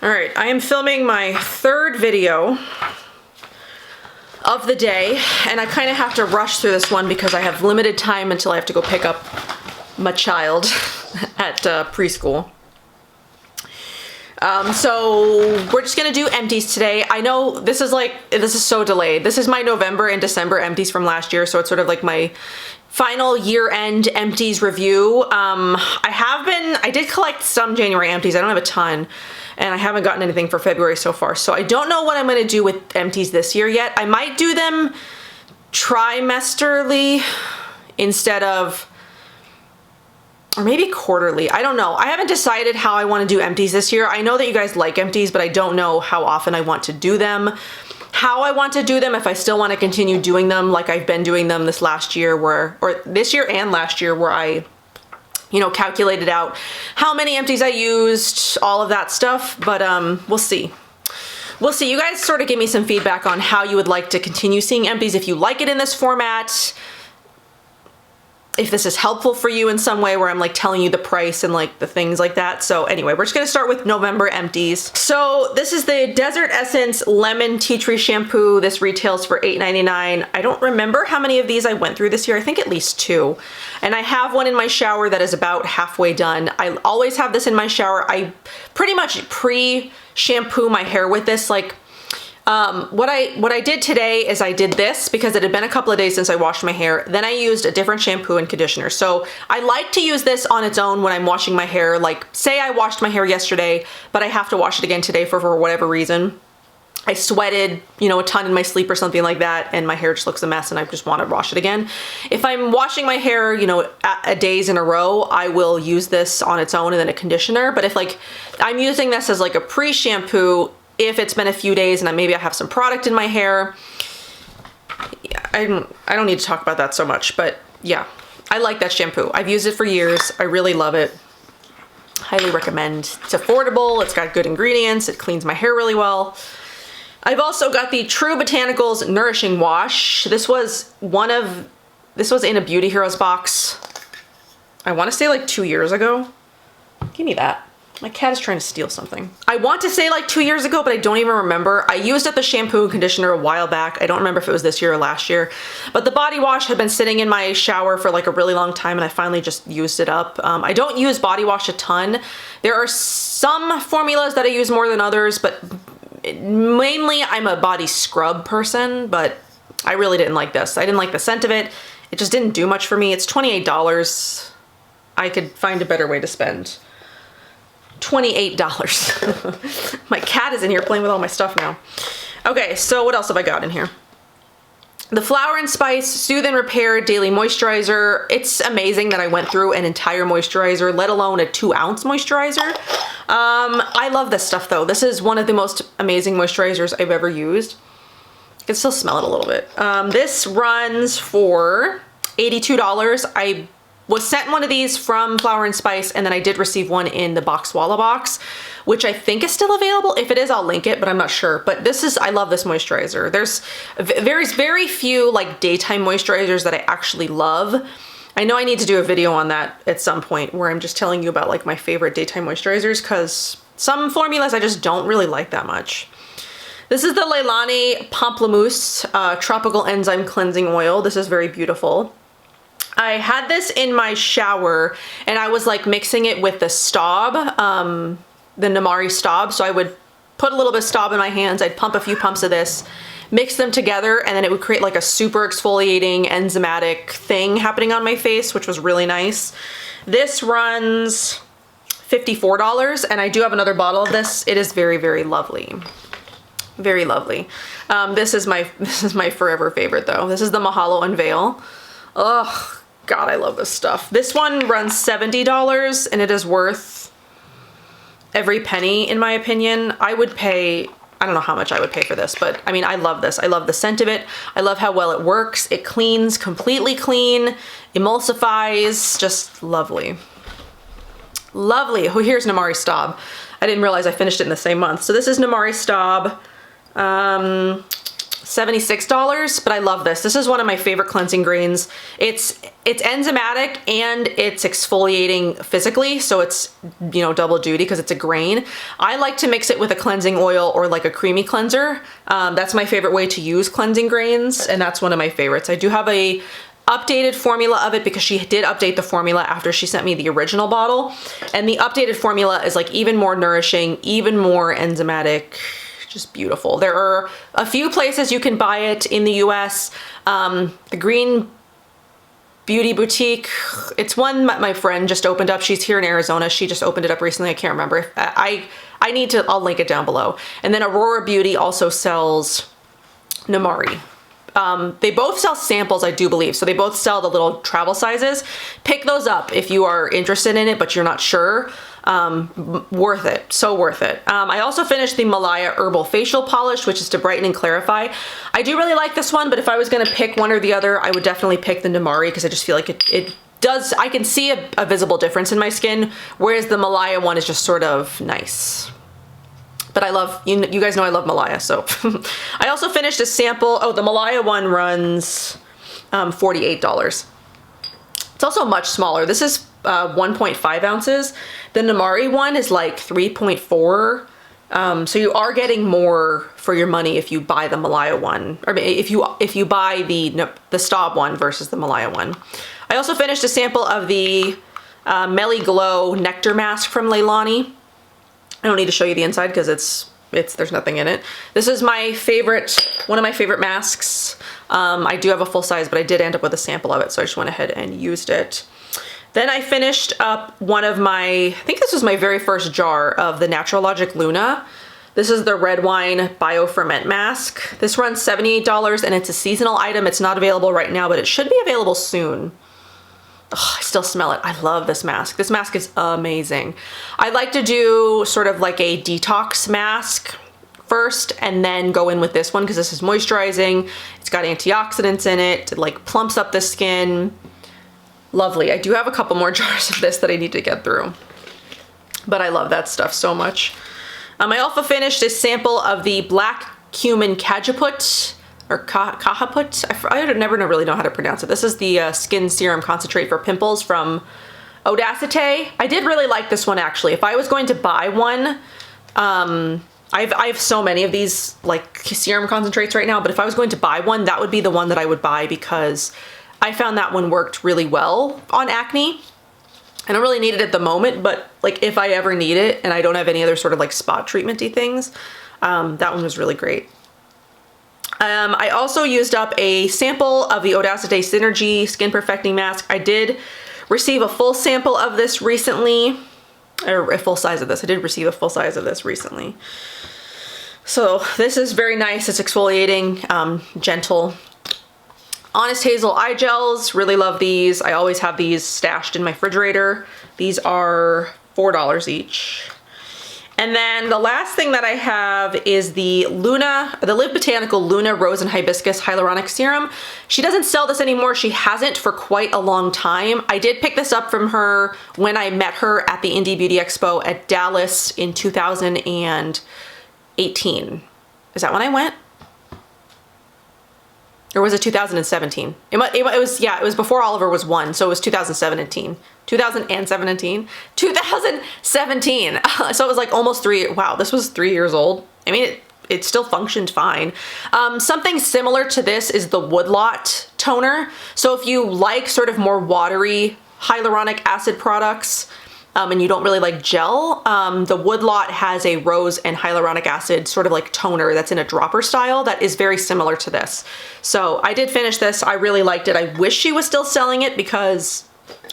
All right, I am filming my third video of the day, and I kind of have to rush through this one because I have limited time until I have to go pick up my child at preschool. So we're just gonna do empties today. I know this is so delayed. This is my November and December empties from last year, so it's sort of like my final year-end empties review. I did collect some January empties. I don't have a ton, and I haven't gotten anything for February so far. So I don't know what I'm gonna do with empties this year yet. I might do them trimesterly instead of, or maybe quarterly. I don't know. I haven't decided how I want to do empties this year. I know that you guys like empties, but I don't know how often I want to do them, how I want to do them, if I still want to continue doing them like I've been doing them this last year or this year and last year where I, you know, calculated out how many empties I used, all of that stuff, but we'll see. We'll see. You guys sort of give me some feedback on how you would like to continue seeing empties, if you like it in this format, if this is helpful for you in some way where I'm like telling you the price and like the things like that. So anyway, we're just gonna start with November empties. So this is the Desert Essence Lemon Tea Tree Shampoo. This retails for $8.99. I don't remember how many of these I went through this year. I think at least 2. And I have one in my shower that is about halfway done. I always have this in my shower. I pretty much pre-shampoo my hair with this. Like, what I did today is I did this because it had been a couple of days since I washed my hair. Then I used a different shampoo and conditioner. So I like to use this on its own when I'm washing my hair. Like, say I washed my hair yesterday, but I have to wash it again today for whatever reason. I sweated, you know, a ton in my sleep or something like that, and my hair just looks a mess and I just want to wash it again. If I'm washing my hair, you know, days in a row, I will use this on its own and then a conditioner. But if like I'm using this as like a pre-shampoo, if it's been a few days and maybe I have some product in my hair, I don't need to talk about that so much, but yeah, I like that shampoo. I've used it for years. I really love it. Highly recommend. It's affordable. It's got good ingredients. It cleans my hair really well. I've also got the True Botanicals Nourishing Wash. This was in a Beauty Heroes box. I want to say like 2 years ago. Give me that. My cat is trying to steal something. I want to say like 2 years ago, but I don't even remember. I used up the shampoo and conditioner a while back. I don't remember if it was this year or last year, but the body wash had been sitting in my shower for like a really long time and I finally just used it up. I don't use body wash a ton. There are some formulas that I use more than others, but mainly I'm a body scrub person, but I really didn't like this. I didn't like the scent of it. It just didn't do much for me. It's $28. I could find a better way to spend $28. My cat is in here playing with all my stuff now. Okay, so what else have I got in here? The Flower and Spice Soothe and Repair Daily Moisturizer. It's amazing that I went through an entire moisturizer, let alone a 2-ounce moisturizer. I love this stuff though. This is one of the most amazing moisturizers I've ever used. I can still smell it a little bit. This runs for $82. I was sent one of these from Flower and Spice, and then I did receive one in the Boxwalla box, which I think is still available. If it is, I'll link it, but I'm not sure. But I love this moisturizer. There's very few like daytime moisturizers that I actually love. I know I need to do a video on that at some point where I'm just telling you about like my favorite daytime moisturizers, because some formulas I just don't really like that much. This is the Leilani Pamplemousse Tropical Enzyme Cleansing Oil. This is very beautiful. I had this in my shower and I was like mixing it with the Staub, the Namari Staub. So I would put a little bit of Staub in my hands. I'd pump a few pumps of this, mix them together, and then it would create like a super exfoliating enzymatic thing happening on my face, which was really nice. This runs $54 and I do have another bottle of this. It is very, very lovely. Very lovely. This is my forever favorite though. This is the Mahalo Unveil. Ugh. God, I love this stuff. This one runs $70 and it is worth every penny in my opinion. I would pay, I don't know how much I would pay for this, but I mean, I love this. I love the scent of it. I love how well it works. It cleans completely clean, emulsifies, just lovely. Lovely. Oh, here's Namari Staub. I didn't realize I finished it in the same month. So this is Namari Staub. $76, but I love this. This is one of my favorite cleansing grains. It's enzymatic and it's exfoliating physically, so it's, you know, double duty because it's a grain. I like to mix it with a cleansing oil or like a creamy cleanser. That's my favorite way to use cleansing grains, and that's one of my favorites. I do have a updated formula of it because she did update the formula after she sent me the original bottle, and the updated formula is like even more nourishing, even more enzymatic. Just beautiful. There are a few places you can buy it in the US. The Green Beauty Boutique, it's one my friend just opened up. She's here in Arizona. She just opened it up recently. I can't remember. I need to, I'll link it down below. And then Aurora Beauty also sells Namari. They both sell samples, I do believe. So they both sell the little travel sizes. Pick those up if you are interested in it, but you're not sure. Worth it. So worth it. I also finished the Malaya Herbal Facial Polish, which is to brighten and clarify. I do really like this one, but if I was going to pick one or the other, I would definitely pick the Namari because I just feel like it does, I can see a visible difference in my skin, whereas the Malaya one is just sort of nice. But I love, you guys know I love Malaya, so. I also finished a sample. Oh, the Malaya one runs $48. It's also much smaller. This is 1.5 ounces. The Namari one is like 3.4. So you are getting more for your money if you buy the Malaya one, or if you buy the Staub one versus the Malaya one. I also finished a sample of the Melly Glow Nectar Mask from Leilani. I don't need to show you the inside because there's nothing in it. This is my favorite, one of my favorite masks. I do have a full size, but I did end up with a sample of it, so I just went ahead and used it. Then I finished up one of my, I think this was my very first jar of the Naturallogic Luna. This is the red wine bioferment mask. This runs $78 and it's a seasonal item. It's not available right now, but it should be available soon. Oh, I still smell it. I love this mask. This mask is amazing. I like to do sort of like a detox mask first and then go in with this one because this is moisturizing. It's got antioxidants in it. It like plumps up the skin. Lovely. I do have a couple more jars of this that I need to get through, but I love that stuff so much. I also finished a sample of the Black Cumin Cajaput, or Kahaput. I never really know how to pronounce it. This is the skin serum concentrate for pimples from Odessa Tay. I did really like this one actually. If I was going to buy one, I have so many of these like serum concentrates right now, but if I was going to buy one, that would be the one that I would buy because I found that one worked really well on acne. I don't really need it at the moment, but like if I ever need it and I don't have any other sort of like spot treatment-y things, that one was really great. I also used up a sample of the Odessa Tay Synergy Skin Perfecting Mask. I did receive a full sample of this recently, or a full size of this. I did receive a full size of this recently. So this is very nice. It's exfoliating, gentle. Honest Hazel eye gels, really love these. I always have these stashed in my refrigerator. These are $4 each. And then the last thing that I have is the Live Botanical Luna Rose and Hibiscus Hyaluronic Serum. She doesn't sell this anymore. She hasn't for quite a long time. I did pick this up from her when I met her at the Indie Beauty Expo at Dallas in 2018. Is that when I went? Or was it 2017? It was, yeah, it was before Oliver was 1, so it was 2017. 2017? 2017! So it was like almost 3, wow, this was 3 years old. I mean, it still functioned fine. Something similar to this is the Woodlot Toner. So if you like sort of more watery hyaluronic acid products, and you don't really like gel, the Woodlot has a rose and hyaluronic acid sort of like toner that's in a dropper style that is very similar to this. So I did finish this. I really liked it. I wish she was still selling it because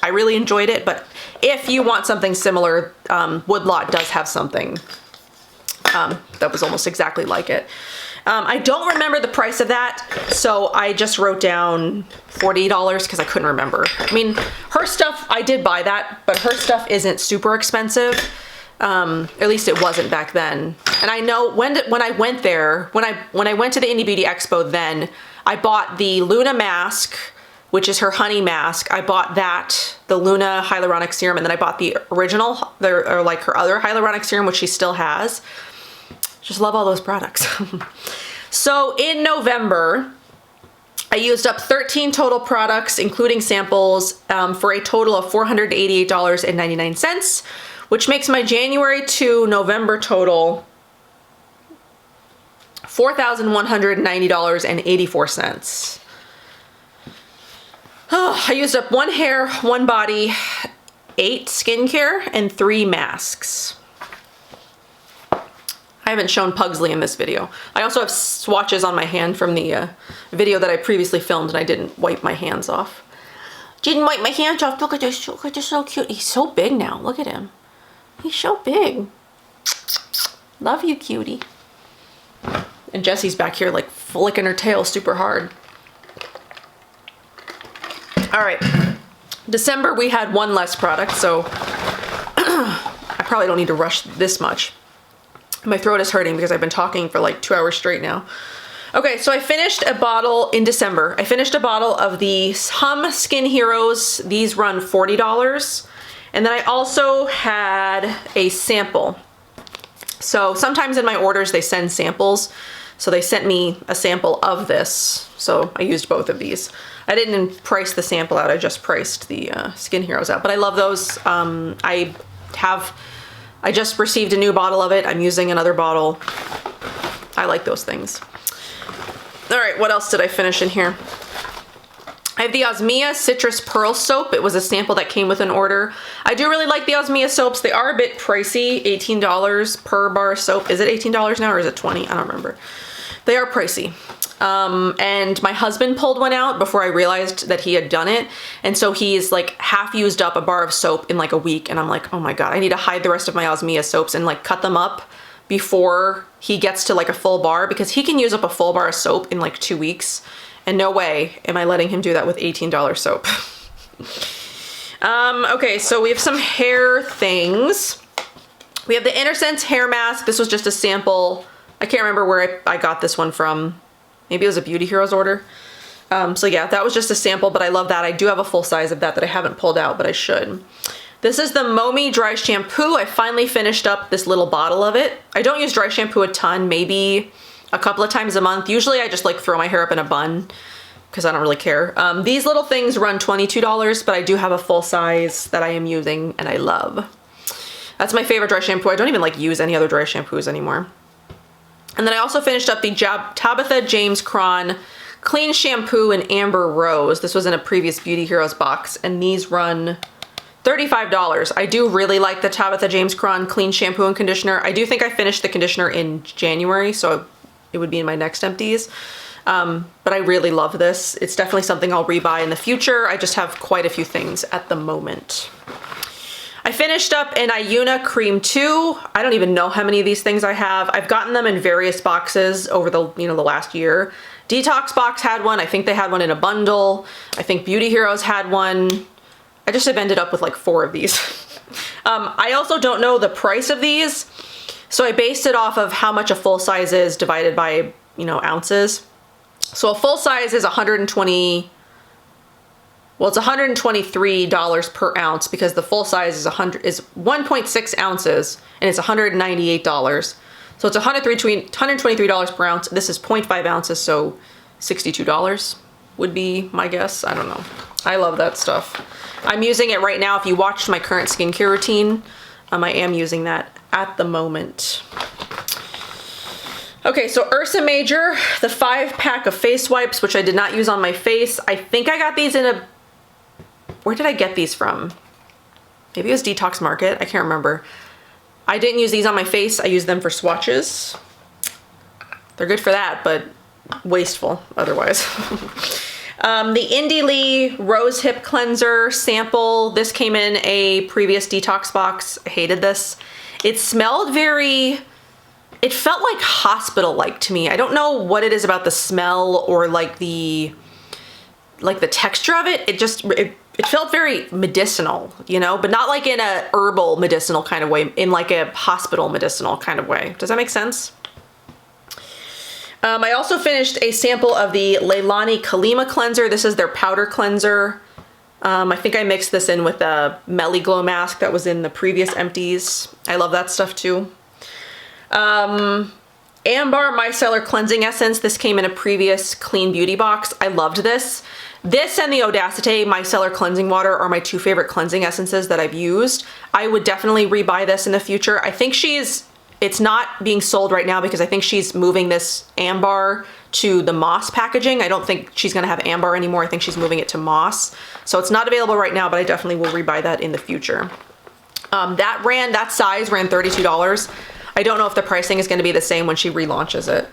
I really enjoyed it, but if you want something similar, Woodlot does have something that was almost exactly like it. I don't remember the price of that, so I just wrote down $40 because I couldn't remember. I mean, her stuff, I did buy that, but her stuff isn't super expensive. At least it wasn't back then. And I know when I went there, when I went to the Indie Beauty Expo then, I bought the Luna Mask, which is her honey mask. I bought that, the Luna Hyaluronic Serum, and then I bought the original, or like her other hyaluronic serum, which she still has. Just love all those products. So in November, I used up 13 total products, including samples, for a total of $488.99, which makes my January to November total $4,190.84. Oh, I used up 1 hair, 1 body, 8 skincare, and 3 masks. I haven't shown Pugsley in this video. I also have swatches on my hand from the video that I previously filmed, and I didn't wipe my hands off. Didn't wipe my hands off. Look at this. Look at this, so cute. He's so big now. Look at him. He's so big. Love you, cutie. And Jessie's back here like flicking her tail super hard. All right. December, we had 1 less product, so I probably don't need to rush this much. My throat is hurting because I've been talking for like 2 hours straight now. Okay, so I finished a bottle in December. I finished a bottle of the Hum Skin Heroes. These run $40. And then I also had a sample. So sometimes in my orders they send samples. So they sent me a sample of this. So I used both of these. I didn't price the sample out, I just priced the Skin Heroes out. But I love those. I just received a new bottle of it. I'm using another bottle. I like those things. All right, what else did I finish in here? I have the Osmia Citrus Pearl Soap. It was a sample that came with an order. I do really like the Osmia soaps. They are a bit pricey, $18 per bar of soap. Is it $18 now or is it $20? I don't remember. They are pricey. And my husband pulled one out before I realized that he had done it. And so he's like half used up a bar of soap in like a week. And I'm like, oh my God, I need to hide the rest of my Osmia soaps and like cut them up before he gets to like a full bar, because he can use up a full bar of soap in like 2 weeks. And no way am I letting him do that with $18 soap. Okay, so we have some hair things. We have the Intersense hair mask. This was just a sample. I can't remember where I got this one from. Maybe it was a Beauty Heroes order. So yeah, that was just a sample, but I love that. I do have a full size of that I haven't pulled out, but I should. This is the Nomi dry shampoo. I finally finished up this little bottle of it. I don't use dry shampoo a ton, maybe a couple of times a month. Usually I just like throw my hair up in a bun because I don't really care. These little things run $22, but I do have a full size that I am using and I love. That's my favorite dry shampoo. I don't even like use any other dry shampoos anymore. And then I also finished up the Tabitha James Clean Shampoo in Amber Rose. This was in a previous Beauty Heroes box, and these run $35. I do really like the Tabitha James Clean Shampoo and Conditioner. I do think I finished the conditioner in January, so it would be in my next empties. But I really love this. It's definitely something I'll rebuy in the future. I just have quite a few things at the moment. I finished up an Iona Cream too. I don't even know how many of these things I have. I've gotten them in various boxes over the last year. Detox Box had one. I think they had one in a bundle. I think Beauty Heroes had one. I just have ended up with like 4 of these. I also don't know the price of these, so I based it off of how much a full size is divided by, ounces. So a full size is it's $123 per ounce, because the full size is 1.6 ounces and it's $198. So it's $123 per ounce. This is 0.5 ounces, so $62 would be my guess. I don't know. I love that stuff. I'm using it right now. If you watched my current skincare routine, I am using that at the moment. Okay, so Ursa Major, the 5-pack of face wipes, which I did not use on my face. I think I got these in a... Where did I get these from? Maybe it was Detox Market. I can't remember. I didn't use these on my face. I used them for swatches. They're good for that, but wasteful otherwise. The Indie Lee Rosehip Cleanser sample. This came in a previous Detox box. I hated this. It smelled very... It felt like hospital-like to me. I don't know what it is about the smell or like the texture of it. It felt very medicinal, but not like in a herbal medicinal kind of way, in like a hospital medicinal kind of way. Does that make sense? I also finished a sample of the Leilani Colima cleanser. This is their powder cleanser. I think I mixed this in with the Melly Glow mask that was in the previous empties. I love that stuff too. Amber Micellar Cleansing Essence. This came in a previous Clean Beauty box. I loved this. This and the Odessa Tay Micellar Cleansing Water are my two favorite cleansing essences that I've used. I would definitely rebuy this in the future. I think it's not being sold right now because I think she's moving this Amber to the Moss packaging. I don't think she's gonna have Amber anymore. I think she's moving it to Moss. So it's not available right now, but I definitely will rebuy that in the future. That size ran $32. I don't know if the pricing is gonna be the same when she relaunches it.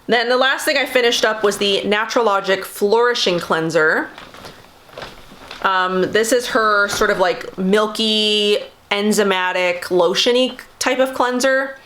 Then the last thing I finished up was the Naturallogic Flourishing Cleanser. This is her sort of like milky, enzymatic, lotiony type of cleanser.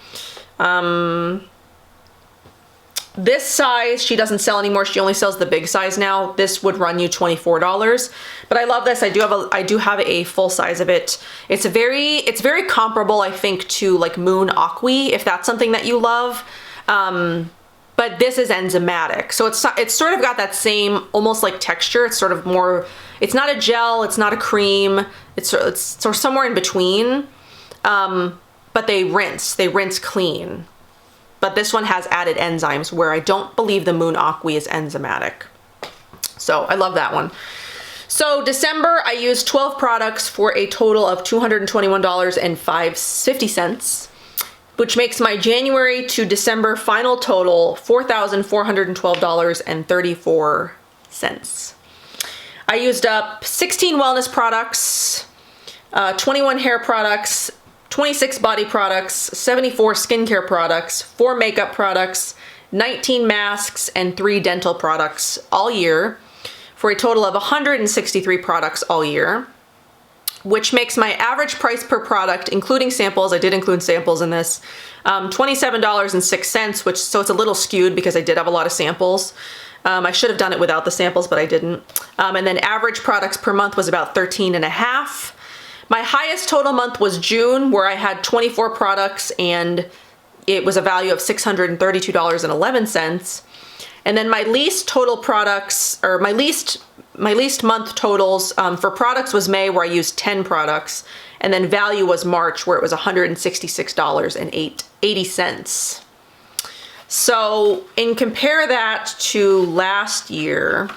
This size she doesn't sell anymore. She only sells the big size now. This would run you $24. But I love this. I do have a full size of it. It's very comparable, I think, to like Moon Aqui, if that's something that you love. But this is enzymatic. So it's sort of got that same almost like texture. It's sort of more, it's not a gel, it's not a cream. It's sort of somewhere in between. But they rinse clean. But this one has added enzymes where I don't believe the Moon Aqui is enzymatic. So I love that one. So December, I used 12 products for a total of $221.50, which makes my January to December final total $4,412.34. I used up 16 wellness products, 21 hair products, 26 body products, 74 skincare products, 4 makeup products, 19 masks, and 3 dental products all year, for a total of 163 products all year, which makes my average price per product, including samples, I did include samples in this, $27.06, so it's a little skewed because I did have a lot of samples. I should have done it without the samples, but I didn't. And then average products per month was about 13 and a half. My highest total month was June, where I had 24 products and it was a value of $632.11. And then my least total products, or my least month totals for products was May, where I used 10 products. And then value was March, where it was $166.80. So compare that to last year,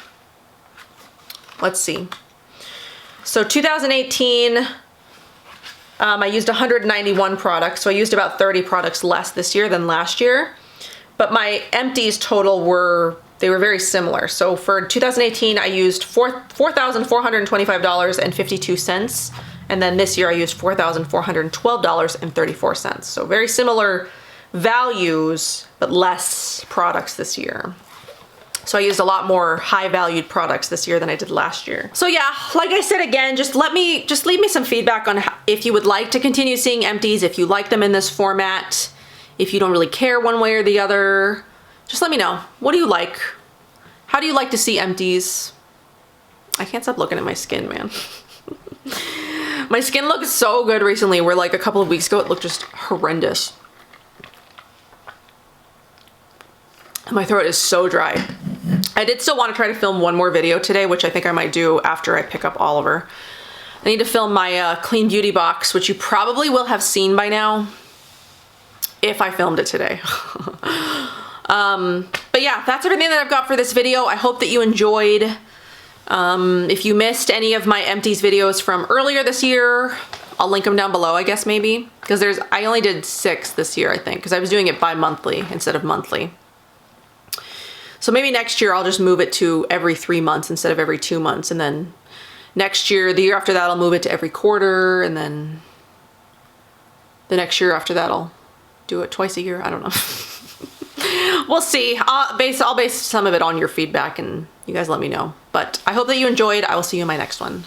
let's see. So 2018, I used 191 products, so I used about 30 products less this year than last year. But my empties total were very similar. So for 2018, I used $4,425.52. And then this year I used $4,412.34. So very similar values, but less products this year. So I used a lot more high valued products this year than I did last year. So yeah, like I said again, just leave me some feedback on if you would like to continue seeing empties, if you like them in this format, if you don't really care one way or the other. Just let me know. What do you like? How do you like to see empties? I can't stop looking at my skin, man. My skin looks so good recently, where like a couple of weeks ago it looked just horrendous. My throat is so dry. I did still want to try to film one more video today, which I think I might do after I pick up Oliver. I need to film my Clean Beauty box, which you probably will have seen by now if I filmed it today. But yeah, that's everything that I've got for this video. I hope that you enjoyed. If you missed any of my empties videos from earlier this year, I'll link them down below, I guess, maybe. Because I only did 6 this year, I think, because I was doing it bi-monthly instead of monthly. So maybe next year I'll just move it to every 3 months instead of every 2 months. And then next year, the year after that, I'll move it to every quarter. And then the next year after that, I'll do it twice a year. I don't know. We'll see. I'll base some of it on your feedback and you guys let me know. But I hope that you enjoyed. I will see you in my next one.